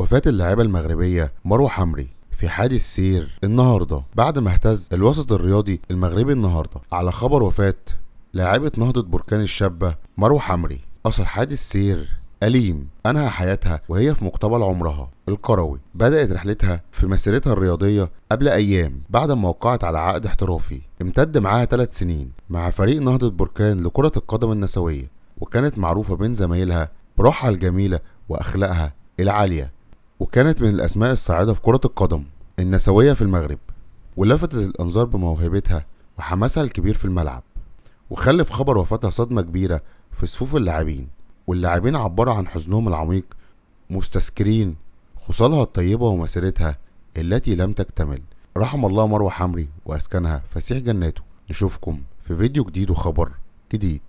وفاة اللاعبة المغربية مروة حمري في حادث سير النهارده بعد ما اهتز الوسط الرياضي المغربي النهارده على خبر وفاة لاعبة نهضة بركان الشابة مروة حمري أثر حادث سير أليم أنهى حياتها وهي في مقتبل عمرها الكروي. بدأت رحلتها في مسيرتها الرياضية قبل أيام بعد ما وقعت على عقد احترافي امتد معاها 3 سنين مع فريق نهضة بركان لكرة القدم النسوية، وكانت معروفة بين زمايلها بروحها الجميلة وأخلاقها العالية، وكانت من الأسماء الصاعدة في كرة القدم النسوية في المغرب، ولفتت الأنظار بموهبتها وحماسها الكبير في الملعب، وخلف خبر وفاتها صدمة كبيرة في صفوف اللاعبين، واللاعبين عبروا عن حزنهم العميق مستذكرين خصالها الطيبة ومسيرتها التي لم تكتمل. رحم الله مروة حمري وأسكنها فسيح جناته. نشوفكم في فيديو جديد وخبر جديد.